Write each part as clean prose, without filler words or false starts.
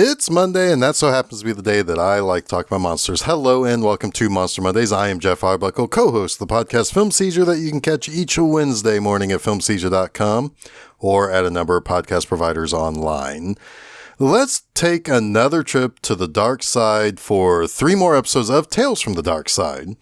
It's Monday, and that so happens to be the day that I like to talk about monsters. Hello, and welcome to Monster Mondays. I am Geoff Arbuckle, co-host of the podcast Film Seizure that you can catch each Wednesday morning at filmseizure.com or at a number of podcast providers online. Let's take another trip to the Darkside for 3 more episodes of Tales from the Darkside.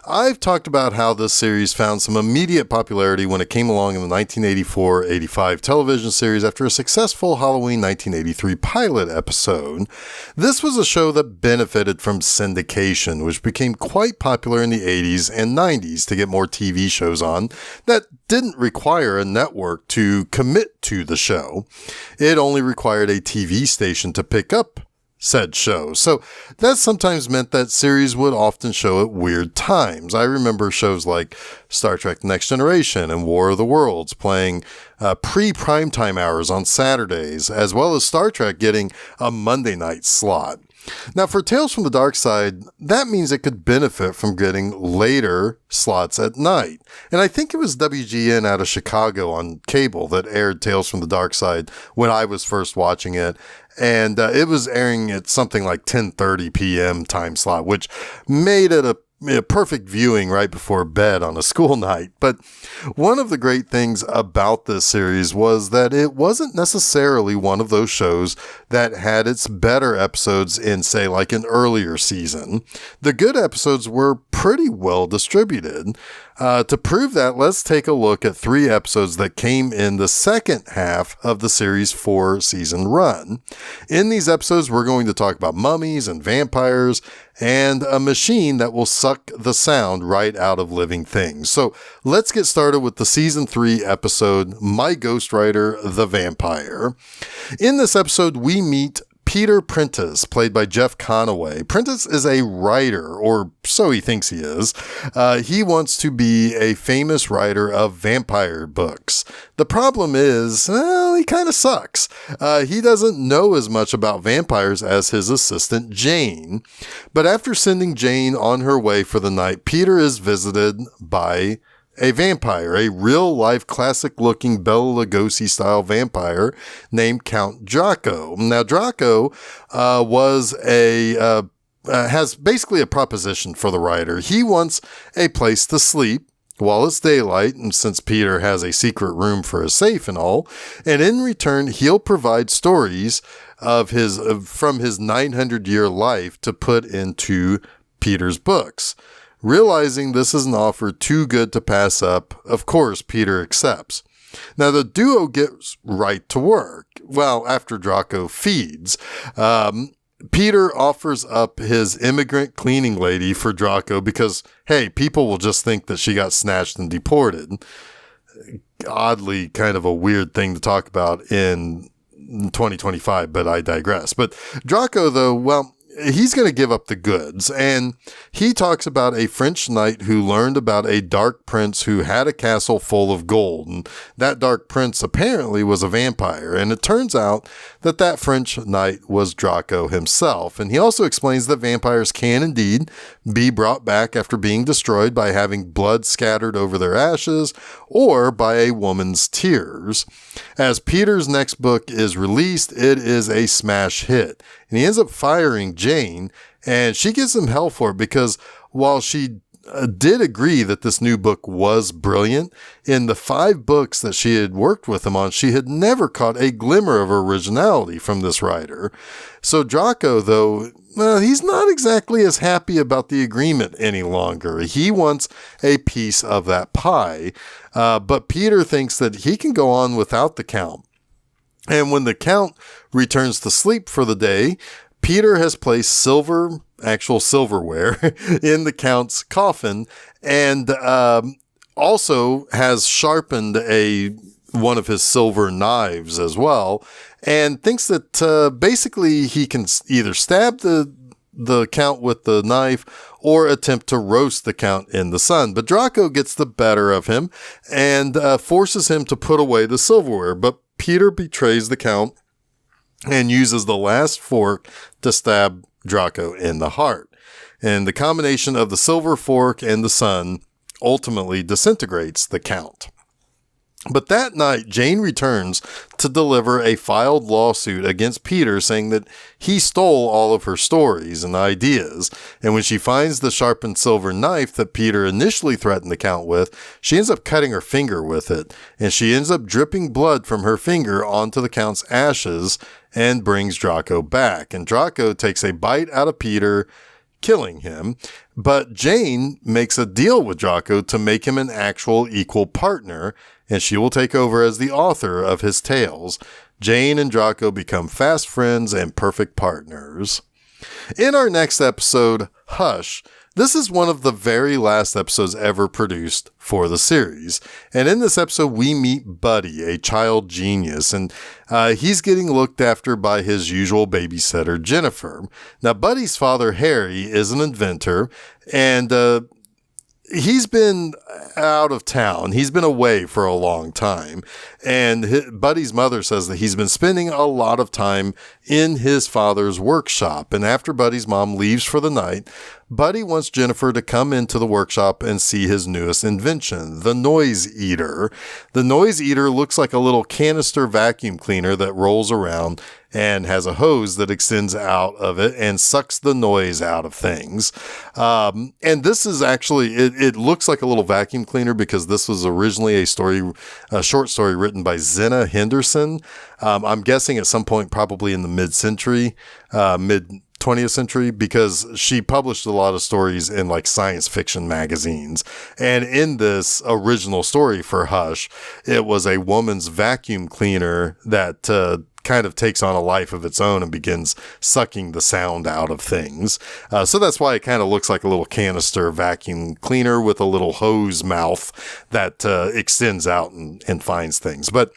I've talked about how this series found some immediate popularity when it came along in the 1984-85 television series after a successful Halloween 1983 pilot episode. This was a show that benefited from syndication, which became quite popular in the 80s and 90s to get more TV shows on that didn't require a network to commit to the show. It only required a TV station to pick up said show. So that sometimes meant that series would often show at weird times. I remember shows like Star Trek: The Next Generation and War of the Worlds playing pre-primetime hours on Saturdays, as well as Star Trek getting a Monday night slot. Now, for Tales from the Darkside, that means it could benefit from getting later slots at night. And I think it was WGN out of Chicago on cable that aired Tales from the Darkside when I was first watching it. And it was airing at something like 10:30 p.m. time slot, which made it a perfect viewing right before bed on a school night. But one of the great things about this series was that it wasn't necessarily one of those shows that had its better episodes in, say, like an earlier season. The good episodes were pretty well distributed. To prove that, let's take a look at 3 episodes that came in the second half of the series' 4-season run. In these episodes, we're going to talk about mummies and vampires and a machine that will suck the sound right out of living things. So let's get started with the season 3 episode, My Ghostwriter, the Vampire. In this episode, we meet Peter Prentice, played by Jeff Conaway. Prentice is a writer, or so he thinks he is. He wants to be a famous writer of vampire books. The problem is, well, he kind of sucks. He doesn't know as much about vampires as his assistant, Jane. But after sending Jane on her way for the night, Peter is visited by a vampire, a real-life, classic-looking Bela Lugosi-style vampire named Count Draco. Now, Draco has basically a proposition for the writer. He wants a place to sleep while it's daylight, and since Peter has a secret room for his safe and all, and in return, he'll provide stories of from his 900-year life to put into Peter's books. Realizing this is an offer too good to pass up, of course, Peter accepts. Now, the duo gets right to work. Well, after Draco feeds, Peter offers up his immigrant cleaning lady for Draco because, hey, people will just think that she got snatched and deported. Oddly, kind of a weird thing to talk about in 2025, but I digress. But Draco, though, well, he's going to give up the goods, and he talks about a French knight who learned about a dark prince who had a castle full of gold, and that dark prince apparently was a vampire, and it turns out that that French knight was Draco himself. And he also explains that vampires can indeed be brought back after being destroyed by having blood scattered over their ashes or by a woman's tears. As Peter's next book is released, it is a smash hit, and he ends up firing Jane, and she gives him hell for it because while she did agree that this new book was brilliant, in the 5 books that she had worked with him on, she had never caught a glimmer of originality from this writer. So Draco, though, he's not exactly as happy about the agreement any longer. He wants a piece of that pie, but Peter thinks that he can go on without the Count. And when the Count returns to sleep for the day, Peter has placed actual silverware in the Count's coffin, and also has sharpened one of his silver knives as well, and thinks that basically he can either stab the Count with the knife or attempt to roast the Count in the sun. But Draco gets the better of him and forces him to put away the silverware. But Peter betrays the Count and uses the last fork to stab Draco in the heart. And the combination of the silver fork and the sun ultimately disintegrates the Count. But that night, Jane returns to deliver a filed lawsuit against Peter, saying that he stole all of her stories and ideas. And when she finds the sharpened silver knife that Peter initially threatened the Count with, she ends up cutting her finger with it. And she ends up dripping blood from her finger onto the Count's ashes and brings Draco back. And Draco takes a bite out of Peter, killing him. But Jane makes a deal with Draco to make him an actual equal partner, and she will take over as the author of his tales. Jane and Draco become fast friends and perfect partners. In our next episode, Hush, this is one of the very last episodes ever produced for the series. And in this episode, we meet Buddy, a child genius, and he's getting looked after by his usual babysitter, Jennifer. Now, Buddy's father, Harry, is an inventor, and he's been out of town. He's been away for a long time. And Buddy's mother says that he's been spending a lot of time in his father's workshop. And after Buddy's mom leaves for the night, Buddy wants Jennifer to come into the workshop and see his newest invention, the Noise Eater. The Noise Eater looks like a little canister vacuum cleaner that rolls around and has a hose that extends out of it and sucks the noise out of things. And this is actually, it looks like a little vacuum cleaner because this was originally a short story written by Zena Henderson. I'm guessing at some point probably in the mid-20th century, because she published a lot of stories in like science fiction magazines. And in this original story for Hush, it was a woman's vacuum cleaner that kind of takes on a life of its own and begins sucking the sound out of things. So that's why it kind of looks like a little canister vacuum cleaner with a little hose mouth that extends out and finds things. But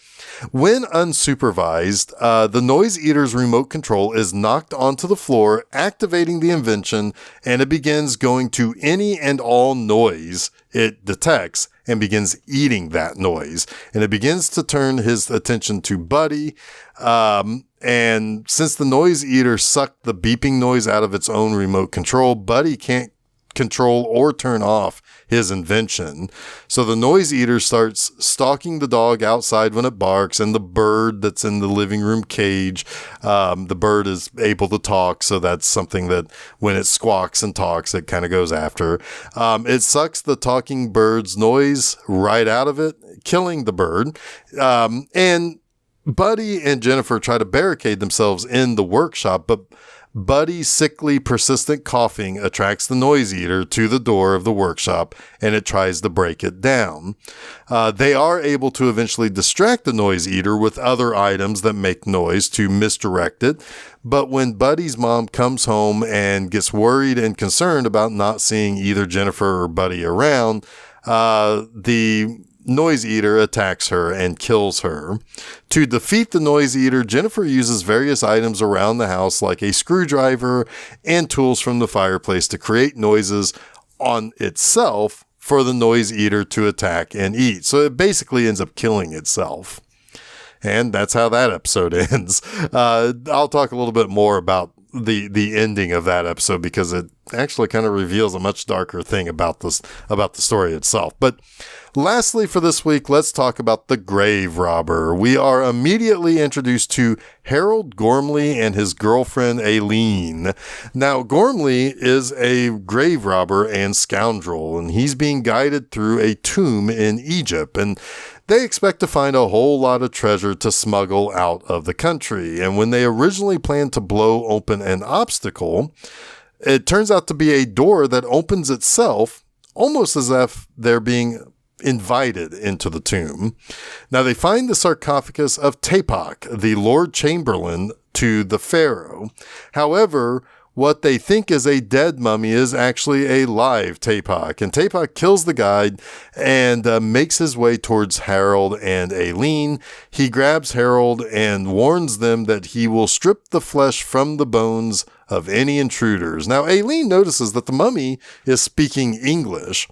when unsupervised, the Noise Eater's remote control is knocked onto the floor, activating the invention, and it begins going to any and all noise it detects and begins eating that noise. And it begins to turn his attention to Buddy. And since the Noise Eater sucked the beeping noise out of its own remote control, Buddy can't control or turn off his invention. So the Noise Eater starts stalking the dog outside when it barks, and the bird that's in the living room cage. The bird is able to talk, so that's something that when it squawks and talks, it kind of goes after. It sucks the talking bird's noise right out of it, killing the bird. And Buddy and Jennifer try to barricade themselves in the workshop, but Buddy's sickly, persistent coughing attracts the Noise Eater to the door of the workshop, and it tries to break it down. They are able to eventually distract the Noise Eater with other items that make noise to misdirect it. But when Buddy's mom comes home and gets worried and concerned about not seeing either Jennifer or Buddy around, the Noise Eater attacks her and kills her. To defeat the Noise Eater, Jennifer uses various items around the house like a screwdriver and tools from the fireplace to create noises on itself for the Noise Eater to attack and eat. So it basically ends up killing itself. And that's how that episode ends. I'll talk a little bit more about the ending of that episode because it actually kind of reveals a much darker thing about the story itself. But lastly for this week, let's talk about the grave robber. We are immediately introduced to Harold Gormley and his girlfriend Aileen. Now, Gormley is a grave robber and scoundrel, and he's being guided through a tomb in Egypt, and they expect to find a whole lot of treasure to smuggle out of the country. And when they originally planned to blow open an obstacle, it turns out to be a door that opens itself, almost as if they're being invited into the tomb. Now they find the sarcophagus of Tepak, the Lord Chamberlain to the Pharaoh. However, what they think is a dead mummy is actually a live Tepak. And Tepak kills the guide and makes his way towards Harold and Aileen. He grabs Harold and warns them that he will strip the flesh from the bones of any intruders. Now, Aileen notices that the mummy is speaking English.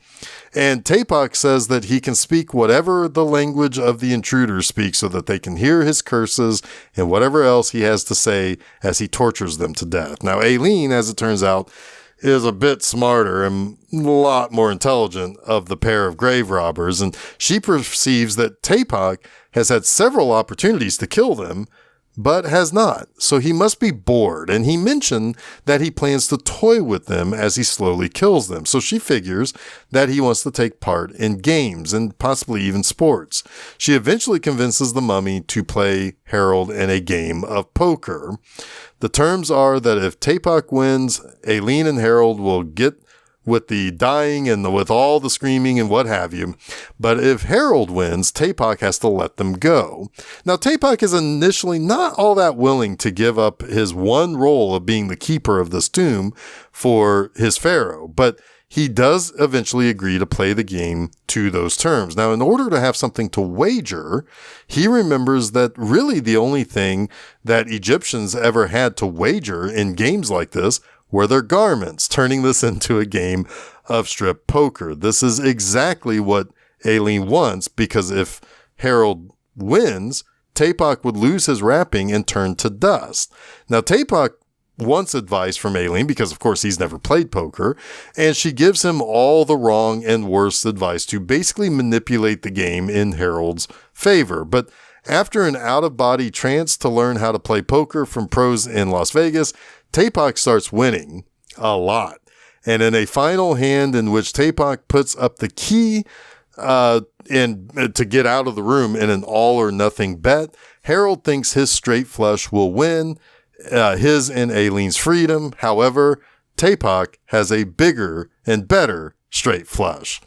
And Tepak says that he can speak whatever the language of the intruders speak so that they can hear his curses and whatever else he has to say as he tortures them to death. Now, Aileen, as it turns out, is a bit smarter and a lot more intelligent of the pair of grave robbers, and she perceives that Tapok has had several opportunities to kill them, but has not. So he must be bored, and he mentioned that he plans to toy with them as he slowly kills them. So she figures that he wants to take part in games and possibly even sports. She eventually convinces the mummy to play Harold in a game of poker. The terms are that if Tapok wins, Aileen and Harold will get with the dying and with all the screaming and what have you. But if Harold wins, Tapok has to let them go. Now, Tapok is initially not all that willing to give up his one role of being the keeper of this tomb for his pharaoh, but he does eventually agree to play the game to those terms. Now, in order to have something to wager, he remembers that really the only thing that Egyptians ever had to wager in games like this were their garments, turning this into a game of strip poker. This is exactly what Aileen wants, because if Harold wins, Tapok would lose his wrapping and turn to dust. Now, Tapok wants advice from Aileen because, of course, he's never played poker, and she gives him all the wrong and worst advice to basically manipulate the game in Harold's favor. But after an out-of-body trance to learn how to play poker from pros in Las Vegas, Tapok starts winning a lot. And in a final hand in which Tapok puts up the key to get out of the room in an all-or-nothing bet, Harold thinks his straight flush will win his and Aileen's freedom. However, Tapok has a bigger and better straight flush.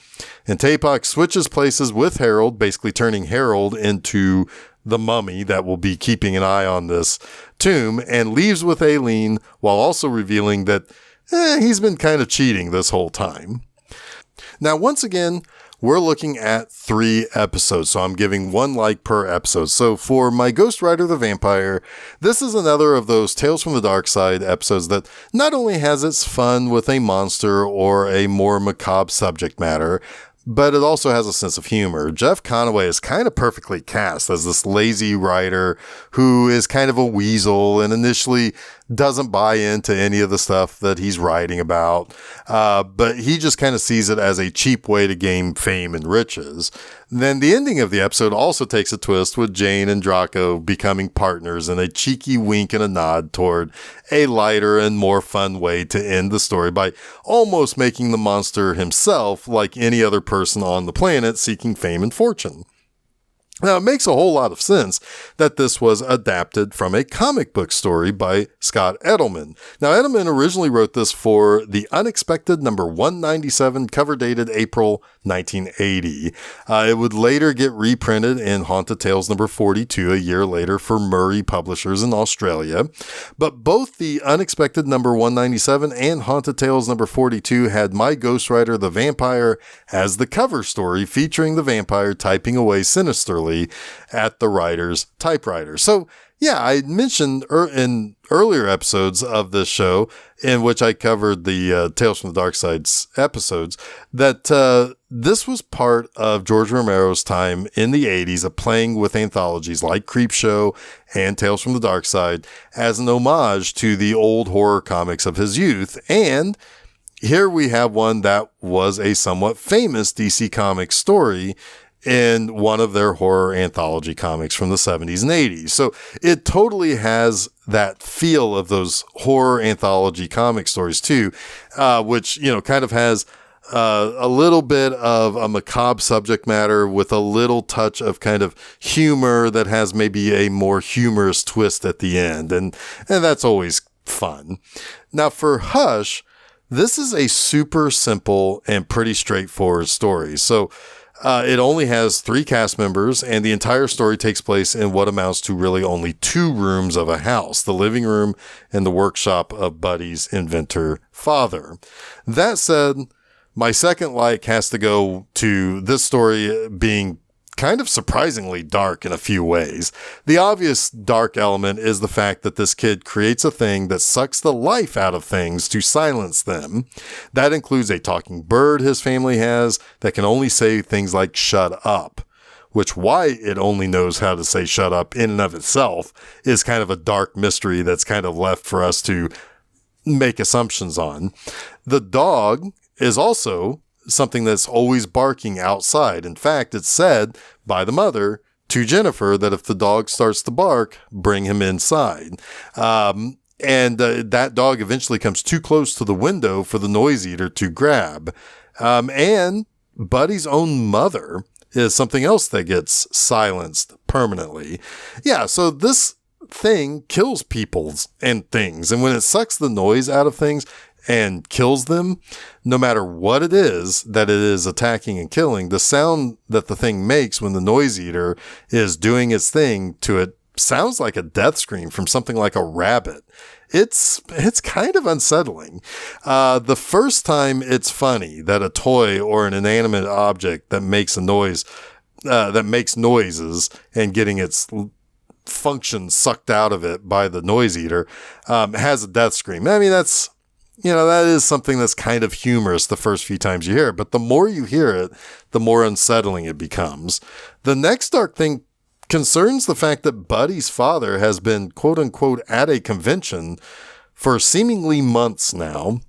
And Tapok switches places with Harold, basically turning Harold into the mummy that will be keeping an eye on this tomb, and leaves with Aileen while also revealing that he's been kind of cheating this whole time. Now, once again, we're looking at 3 episodes, so I'm giving 1 like per episode. So for my Ghostwriter the Vampire, this is another of those Tales from the Darkside episodes that not only has its fun with a monster or a more macabre subject matter, but it also has a sense of humor. Geoff Conaway is kind of perfectly cast as this lazy writer who is kind of a weasel and initially doesn't buy into any of the stuff that he's writing about. But he just kind of sees it as a cheap way to gain fame and riches. Then the ending of the episode also takes a twist with Jane and Draco becoming partners in a cheeky wink and a nod toward a lighter and more fun way to end the story by almost making the monster himself like any other person on the planet seeking fame and fortune. Now, it makes a whole lot of sense that this was adapted from a comic book story by Scott Edelman. Now, Edelman originally wrote this for The Unexpected number 197, cover dated April 1980. It would later get reprinted in Haunted Tales number 42 a year later for Murray Publishers in Australia. But both The Unexpected number 197 and Haunted Tales number 42 had My Ghostwriter the Vampire as the cover story, featuring the vampire typing away sinisterly at the writer's typewriter. So, yeah, I mentioned in earlier episodes of this show, in which I covered the Tales from the Darkside episodes, that this was part of George Romero's time in the 80s of playing with anthologies like Creepshow and Tales from the Darkside as an homage to the old horror comics of his youth. And here we have one that was a somewhat famous DC Comics story in one of their horror anthology comics from the 70s and 80s. So it totally has that feel of those horror anthology comic stories too, which, you know, kind of has a little bit of a macabre subject matter with a little touch of kind of humor that has maybe a more humorous twist at the end. And that's always fun. Now for Hush, this is a super simple and pretty straightforward story. So it only has 3 cast members, and the entire story takes place in what amounts to really only 2 rooms of a house, the living room and the workshop of Buddy's inventor father. That said, my second like has to go to this story being kind of surprisingly dark in a few ways. The obvious dark element is the fact that this kid creates a thing that sucks the life out of things to silence them. That includes a talking bird his family has that can only say things like shut up, which why it only knows how to say shut up in and of itself is kind of a dark mystery that's kind of left for us to make assumptions on. The dog is also something that's always barking outside. In fact, it's said by the mother to Jennifer that if the dog starts to bark, bring him inside. That dog eventually comes too close to the window for the noise eater to grab. And Buddy's own mother is something else that gets silenced permanently. Yeah, so this thing kills people and things. And when it sucks the noise out of things and kills them, no matter what it is that it is attacking and killing, the sound that the thing makes when the noise eater is doing its thing to it sounds like a death scream from something like a rabbit. It's kind of unsettling. The first time it's funny that a toy or an inanimate object that makes a noise, that makes noises and getting its function sucked out of it by the noise eater, has a death scream. I mean, that is something that's kind of humorous the first few times you hear it, but the more you hear it, the more unsettling it becomes. The next dark thing concerns the fact that Buddy's father has been, quote unquote, at a convention for seemingly months now.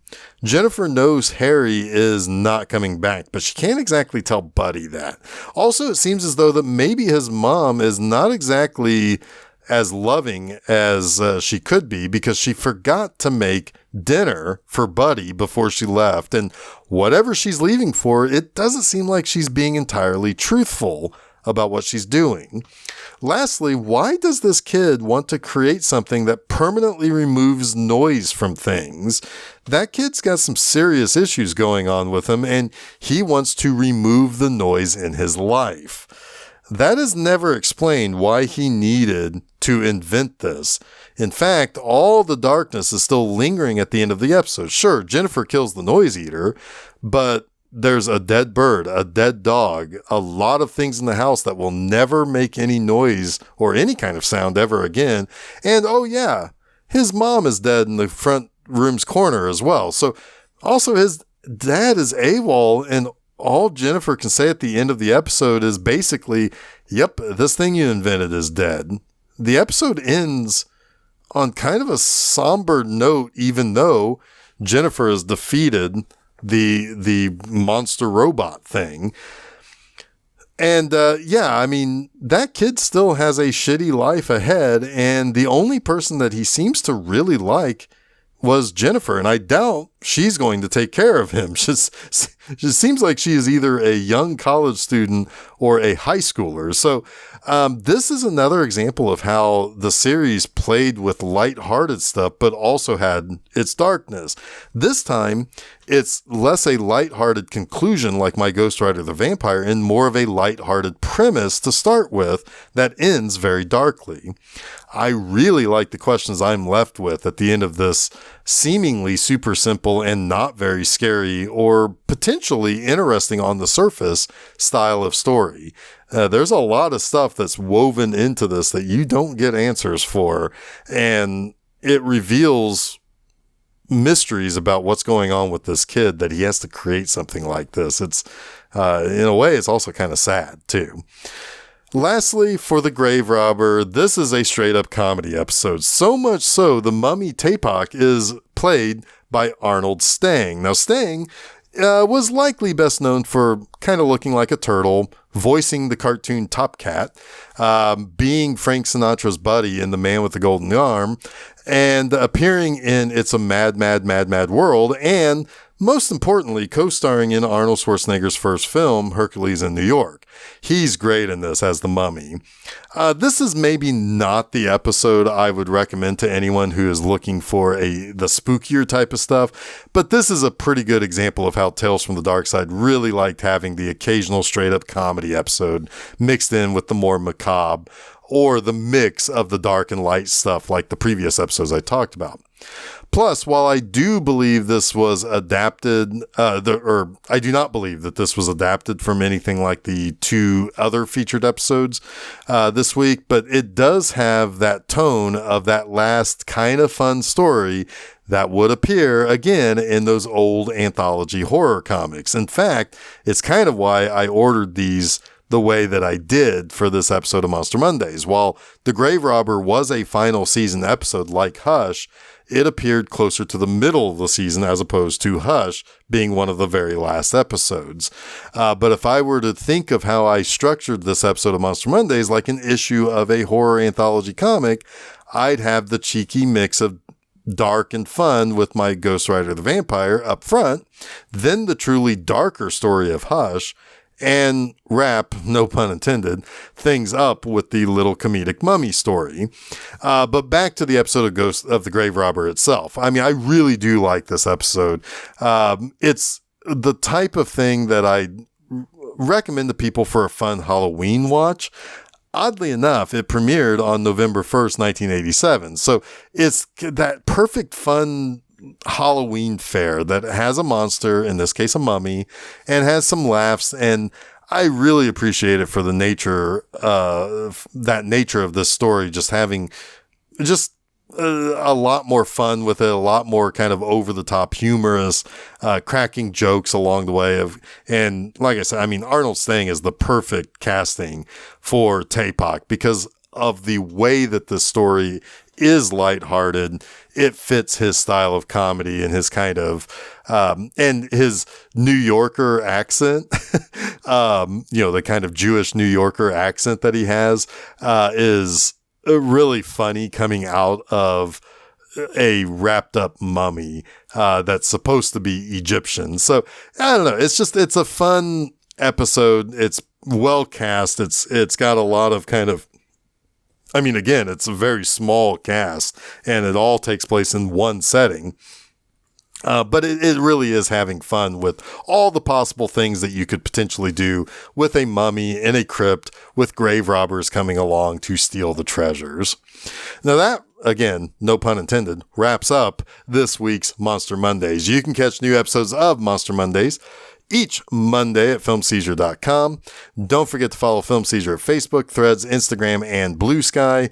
Jennifer knows Harry is not coming back, but she can't exactly tell Buddy that. Also, it seems as though that maybe his mom is not exactly as loving as she could be, because she forgot to make dinner for Buddy before she left. And whatever she's leaving for, it doesn't seem like she's being entirely truthful about what she's doing. Lastly, why does this kid want to create something that permanently removes noise from things? That kid's got some serious issues going on with him, and he wants to remove the noise in his life. That is never explained why he needed to invent this. In fact, all the darkness is still lingering at the end of the episode. Sure, Jennifer kills the noise eater, but there's a dead bird, a dead dog, a lot of things in the house that will never make any noise or any kind of sound ever again. And oh yeah, his mom is dead in the front room's corner as well. So also his dad is AWOL, and all Jennifer can say at the end of the episode is basically, yep, this thing you invented is dead. The episode ends on kind of a somber note, even though Jennifer has defeated the monster robot thing. And I mean, that kid still has a shitty life ahead, and the only person that he seems to really like was Jennifer, and I doubt she's going to take care of him. She seems like she is either a young college student or a high schooler. So this is another example of how the series played with lighthearted stuff, but also had its darkness. This time, it's less a lighthearted conclusion like my Ghostwriter the Vampire, and more of a lighthearted premise to start with that ends very darkly. I really like the questions I'm left with at the end of this seemingly super simple and not very scary or potentially interesting on the surface style of story. There's a lot of stuff that's woven into this that you don't get answers for, and it reveals mysteries about what's going on with this kid that he has to create something like this. It's in a way, it's also kind of sad too. Lastly, for The Grave Robber, this is a straight-up comedy episode. So much so, the mummy Tapok is played by Arnold Stang. Now, Stang was likely best known for kind of looking like a turtle, voicing the cartoon Top Cat, being Frank Sinatra's buddy in The Man with the Golden Arm, and appearing in It's a Mad, Mad, Mad, Mad World, and most importantly, co-starring in Arnold Schwarzenegger's first film, Hercules in New York. He's great in this as the mummy. This is maybe not the episode I would recommend to anyone who is looking for the spookier type of stuff, but this is a pretty good example of how Tales from the Darkside really liked having the occasional straight-up comedy episode mixed in with the more macabre or the mix of the dark and light stuff like the previous episodes I talked about. Plus, while I do believe this was adapted, I do not believe that this was adapted from anything like the two other featured episodes this week, but it does have that tone of that last kind of fun story that would appear again in those old anthology horror comics. In fact, it's kind of why I ordered these the way that I did for this episode of Monster Mondays. While The Grave Robber was a final season episode like Hush, it appeared closer to the middle of the season as opposed to Hush being one of the very last episodes. But if I were to think of how I structured this episode of Monster Mondays like an issue of a horror anthology comic, I'd have the cheeky mix of dark and fun with my Ghostwriter the Vampire up front, then the truly darker story of Hush, and wrap, no pun intended, things up with the little comedic mummy story. But back to the episode of The Grave Robber itself. I mean, I really do like this episode. It's the type of thing that I recommend to people for a fun Halloween watch. Oddly enough, it premiered on November 1st, 1987. So it's that perfect fun Halloween fare that has a monster, in this case a mummy, and has some laughs. And I really appreciate it for the nature of this story, just having a lot more fun with it, a lot more kind of over the top humorous, cracking jokes along the way and like I said, I mean, Arnold Stang is the perfect casting for Taepak because of the way that the story is lighthearted. It fits his style of comedy and his kind of, and his New Yorker accent, the kind of Jewish New Yorker accent that he has, is really funny coming out of a wrapped up mummy, that's supposed to be Egyptian. So I don't know. It's a fun episode. It's well cast. It's got a lot of kind of, I mean, again, it's a very small cast and it all takes place in one setting. But it really is having fun with all the possible things that you could potentially do with a mummy in a crypt with grave robbers coming along to steal the treasures. Now that, again, no pun intended, wraps up this week's Monster Mondays. You can catch new episodes of Monster Mondays each Monday at filmseizure.com. Don't forget to follow Film Seizure at Facebook, Threads, Instagram, and Blue Sky.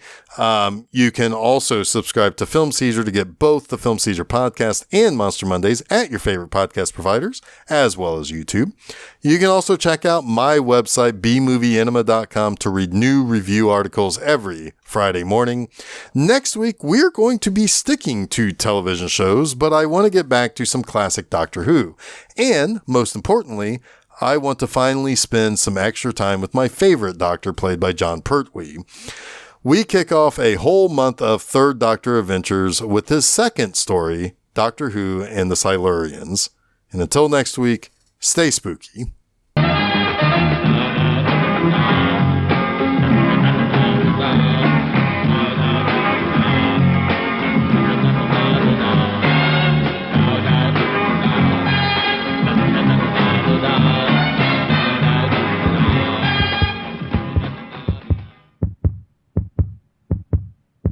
You can also subscribe to Film Seizure to get both the Film Seizure podcast and Monster Mondays at your favorite podcast providers, as well as YouTube. You can also check out my website, bmovieenema.com, to read new review articles every Friday morning. Next week, we're going to be sticking to television shows, but I want to get back to some classic Doctor Who. And, most importantly, I want to finally spend some extra time with my favorite Doctor, played by Jon Pertwee. We kick off a whole month of Third Doctor adventures with his second story, Doctor Who and the Silurians. And until next week, stay spooky.